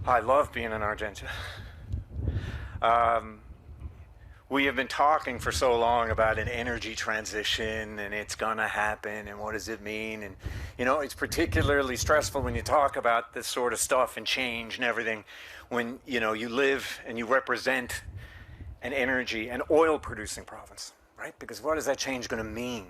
I love being in Argentia. Um, we have been talking for so long about an energy transition and it's gonna happen and what does it mean, and it's particularly stressful when you talk about this sort of stuff and change and everything when you live and you represent an oil producing province, right? Because what is that change going to mean?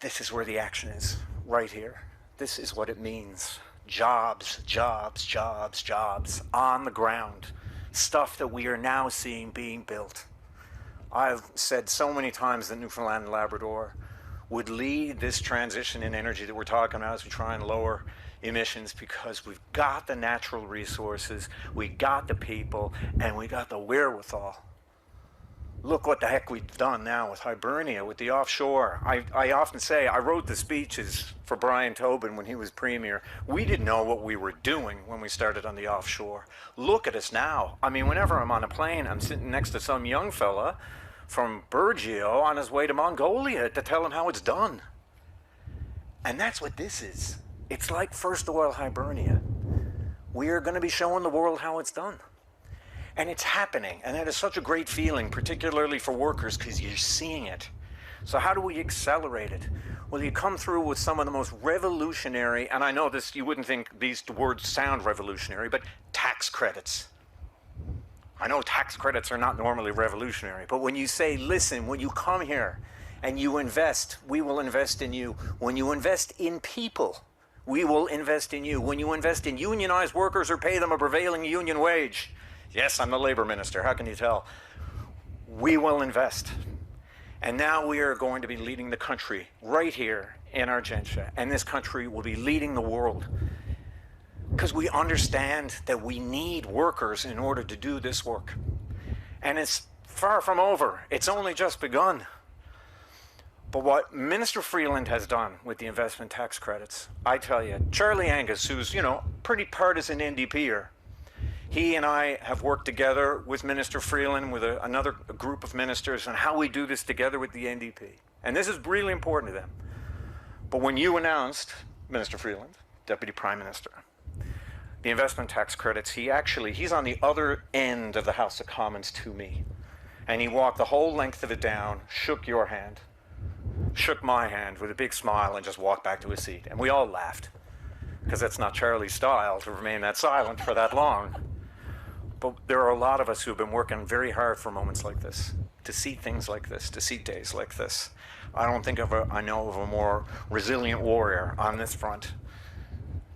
This is where the action is, right here. This is what it means. Jobs, jobs, jobs, jobs on the ground. Stuff that we are now seeing being built. I've said so many times that Newfoundland and Labrador would lead this transition in energy that we're talking about as we try and lower emissions, because we've got the natural resources, we got the people, and we got the wherewithal. Look what the heck we've done now with Hibernia, with the offshore. I often say, I wrote the speeches for Brian Tobin when he was premier. We didn't know what we were doing when we started on the offshore. Look at us now. I mean, whenever I'm on a plane, I'm sitting next to some young fella from Burgeo on his way to Mongolia to tell him how it's done. And that's what this is. It's like First Oil Hibernia. We are going to be showing the world how it's done. And it's happening, and that is such a great feeling, particularly for workers, because you're seeing it. So how do we accelerate it? Well, you come through with some of the most revolutionary, and I know this, you wouldn't think these words sound revolutionary, but tax credits. I know tax credits are not normally revolutionary, but when you say, listen, when you come here and you invest, we will invest in you. When you invest in people, we will invest in you. When you invest in unionized workers or pay them a prevailing union wage, yes, I'm the labor minister, how can you tell? We will invest. And now we are going to be leading the country right here in Argentia, and this country will be leading the world, because we understand that we need workers in order to do this work. And it's far from over. It's only just begun. But what Minister Freeland has done with the investment tax credits, I tell you, Charlie Angus, who's, pretty partisan NDPer, he and I have worked together with Minister Freeland, with another group of ministers, on how we do this together with the NDP. And this is really important to them. But when you announced, Minister Freeland, Deputy Prime Minister, the investment tax credits, he's on the other end of the House of Commons to me. And he walked the whole length of it down, shook your hand, shook my hand with a big smile, and just walked back to his seat. And we all laughed, because that's not Charlie's style to remain that silent for that long. But there are a lot of us who have been working very hard for moments like this, to see things like this, to see days like this. I don't think I know of a more resilient warrior on this front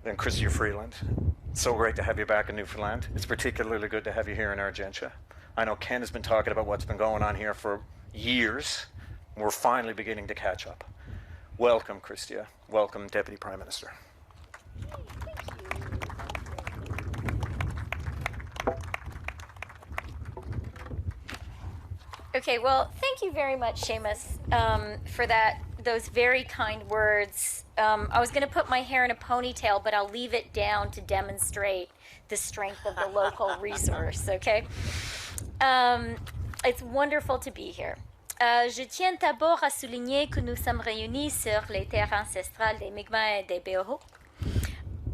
than Chrystia Freeland. It's so great to have you back in Newfoundland. It's particularly good to have you here in Argentia. I know Ken has been talking about what's been going on here for years. We're finally beginning to catch up. Welcome, Chrystia. Welcome, Deputy Prime Minister. Okay, well, thank you very much, Seamus, for those very kind words. I was going to put my hair in a ponytail, but I'll leave it down to demonstrate the strength of the local resource, okay? It's wonderful to be here. Je tiens d'abord à souligner que nous sommes réunis sur les terres ancestrales des Mi'kmaq et des Beoho.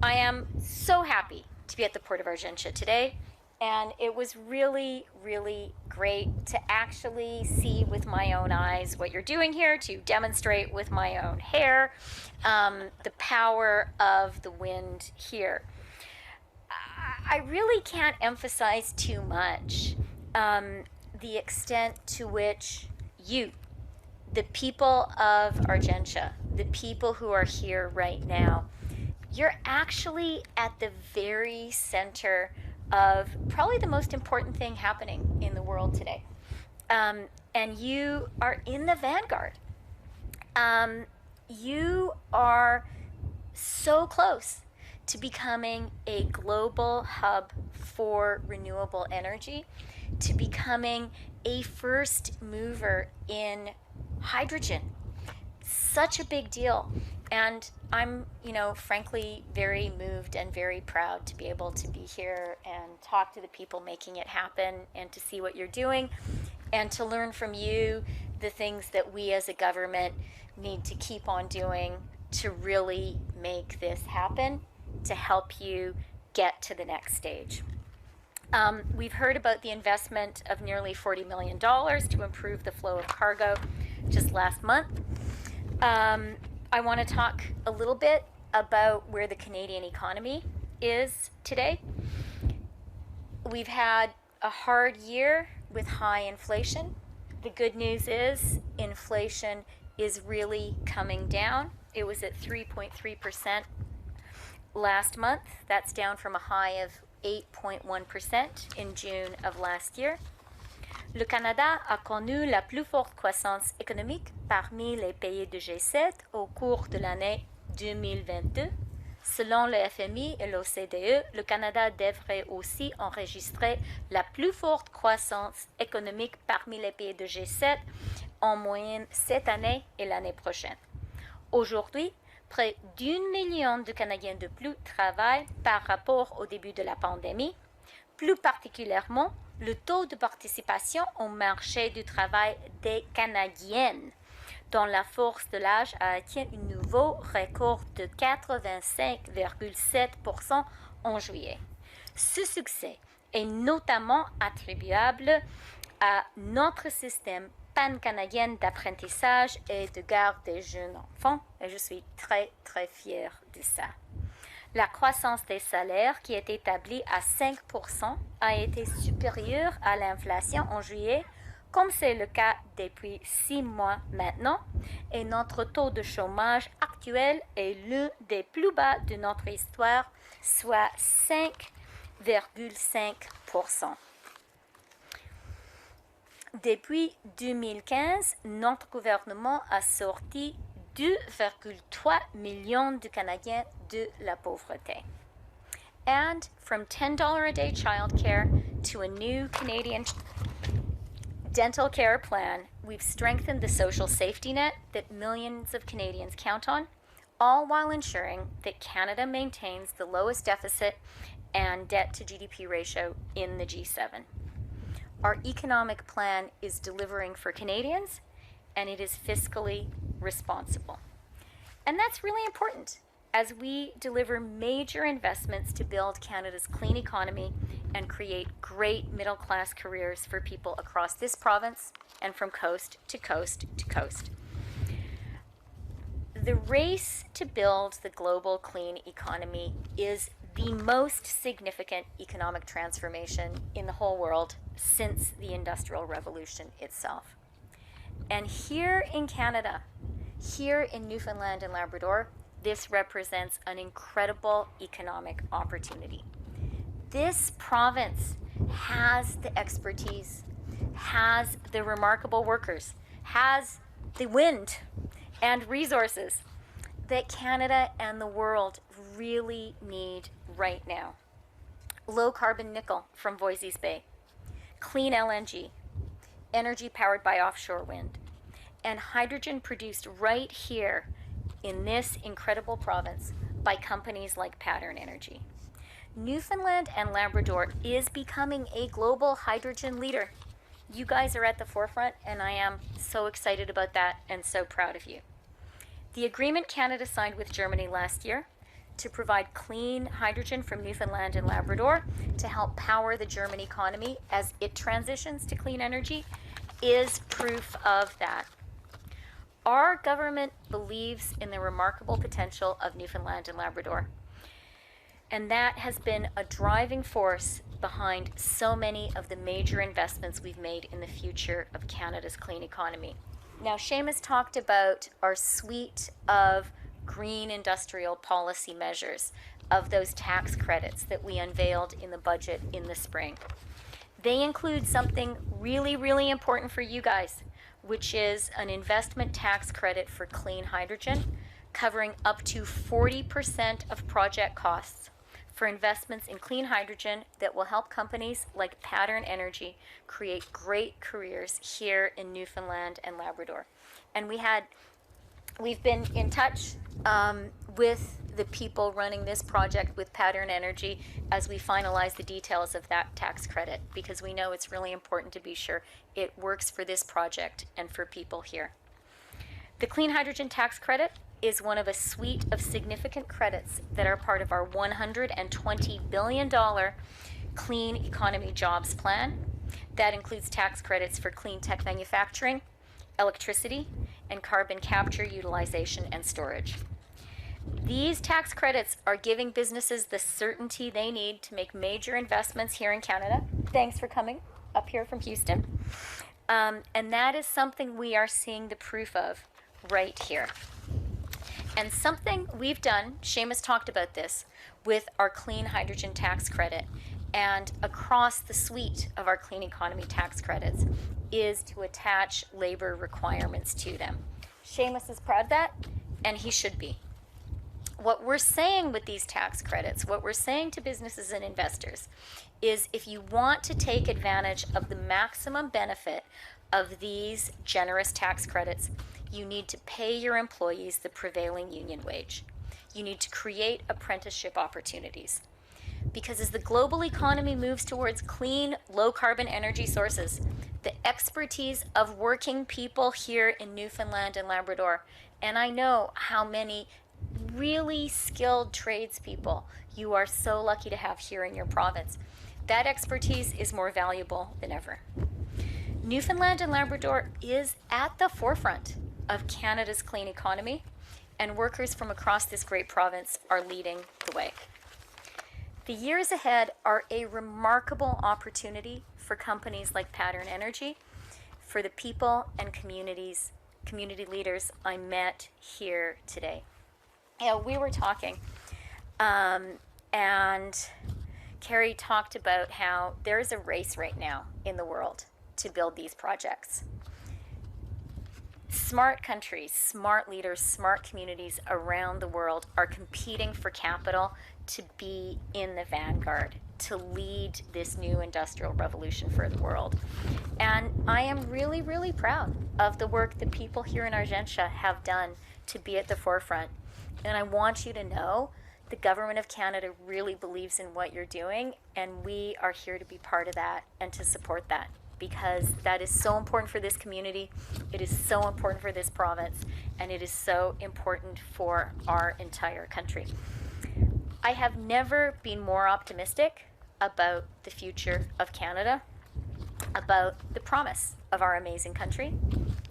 I am so happy to be at the Port of Argentia today. And it was really, really great to actually see with my own eyes what you're doing here, to demonstrate with my own hair the power of the wind here. I really can't emphasize too much the extent to which you, the people of Argentia, the people who are here right now, you're actually at the very center of probably the most important thing happening in the world today. And you are in the vanguard. You are so close to becoming a global hub for renewable energy, to becoming a first mover in hydrogen. Such a big deal. And I'm, frankly, very moved and very proud to be able to be here and talk to the people making it happen, and to see what you're doing, and to learn from you the things that we as a government need to keep on doing to really make this happen, to help you get to the next stage. We've heard about the investment of nearly $40 million to improve the flow of cargo just last month. I want to talk a little bit about where the Canadian economy is today. We've had a hard year with high inflation. The good news is inflation is really coming down. It was at 3.3% last month. That's down from a high of 8.1% in June of last year. Le Canada a connu la plus forte croissance économique parmi les pays du G7 au cours de l'année 2022. Selon le FMI et l'OCDE, le Canada devrait aussi enregistrer la plus forte croissance économique parmi les pays du G7 en moyenne cette année et l'année prochaine. Aujourd'hui, près d'1 million de Canadiens de plus travaillent par rapport au début de la pandémie. Plus particulièrement, le taux de participation au marché du travail des Canadiennes, dont la force de l'âge a atteint un nouveau record de 85,7% en juillet. Ce succès est notamment attribuable à notre système pan-canadien d'apprentissage et de garde des jeunes enfants, et je suis très fière de ça. La croissance des salaires, qui est établie à 5%, a été supérieure à l'inflation en juillet, comme c'est le cas depuis 6 mois maintenant, et notre taux de chômage actuel est l'un des plus bas de notre histoire, soit 5,5%. Depuis 2015, notre gouvernement a sorti 2,3 millions de Canadiens de la pauvreté. And from $10 a day childcare to a new Canadian dental care plan, we've strengthened the social safety net that millions of Canadians count on, all while ensuring that Canada maintains the lowest deficit and debt to GDP ratio in the G7. Our economic plan is delivering for Canadians, and it is fiscally responsible. And that's really important as we deliver major investments to build Canada's clean economy and create great middle-class careers for people across this province and from coast to coast to coast. The race to build the global clean economy is the most significant economic transformation in the whole world since the Industrial Revolution itself. And here in Canada, here in Newfoundland and Labrador, this represents an incredible economic opportunity. This province has the expertise, has the remarkable workers, has the wind and resources that Canada and the world really need right now. Low carbon nickel from Voisey's Bay, clean LNG, energy powered by offshore wind, and hydrogen produced right here in this incredible province by companies like Pattern Energy. Newfoundland and Labrador is becoming a global hydrogen leader. You guys are at the forefront, and I am so excited about that and so proud of you. The agreement Canada signed with Germany last year to provide clean hydrogen from Newfoundland and Labrador to help power the German economy as it transitions to clean energy is proof of that. Our government believes in the remarkable potential of Newfoundland and Labrador, and that has been a driving force behind so many of the major investments we've made in the future of Canada's clean economy. Now, Seamus talked about our suite of green industrial policy measures, of those tax credits that we unveiled in the budget in the spring. They include something really important for you guys, which is an investment tax credit for clean hydrogen, covering up to 40% of project costs for investments in clean hydrogen that will help companies like Pattern Energy create great careers here in Newfoundland and Labrador. And we've been in touch with the people running this project with Pattern Energy as we finalize the details of that tax credit, because we know it's really important to be sure it works for this project and for people here. The clean hydrogen tax credit is one of a suite of significant credits that are part of our $120 billion Clean Economy Jobs Plan. That includes tax credits for clean tech manufacturing, electricity, and carbon capture, utilization, and storage. These tax credits are giving businesses the certainty they need to make major investments here in Canada. Thanks for coming up here from Houston. And that is something we are seeing the proof of right here. And something we've done, Seamus talked about this, with our clean hydrogen tax credit and across the suite of our clean economy tax credits, is to attach labor requirements to them. Seamus is proud of that, and he should be. What we're saying with these tax credits, what we're saying to businesses and investors, is if you want to take advantage of the maximum benefit of these generous tax credits, you need to pay your employees the prevailing union wage. You need to create apprenticeship opportunities. Because as the global economy moves towards clean, low-carbon energy sources, the expertise of working people here in Newfoundland and Labrador, and I know how many really skilled tradespeople you are so lucky to have here in your province, that expertise is more valuable than ever. Newfoundland and Labrador is at the forefront of Canada's clean economy, and workers from across this great province are leading the way. The years ahead are a remarkable opportunity for companies like Pattern Energy, for the people and community leaders I met here today. You know, we were talking, and Carrie talked about how there is a race right now in the world to build these projects. Smart countries, smart leaders, smart communities around the world are competing for capital to be in the vanguard, to lead this new industrial revolution for the world. And I am really, really proud of the work that people here in Argentia have done to be at the forefront. And I want you to know the Government of Canada really believes in what you're doing, and we are here to be part of that and to support that, because that is so important for this community, it is so important for this province, and it is so important for our entire country. I have never been more optimistic about the future of Canada, about the promise of our amazing country,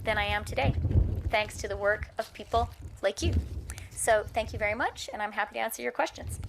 than I am today, thanks to the work of people like you. So thank you very much, and I'm happy to answer your questions.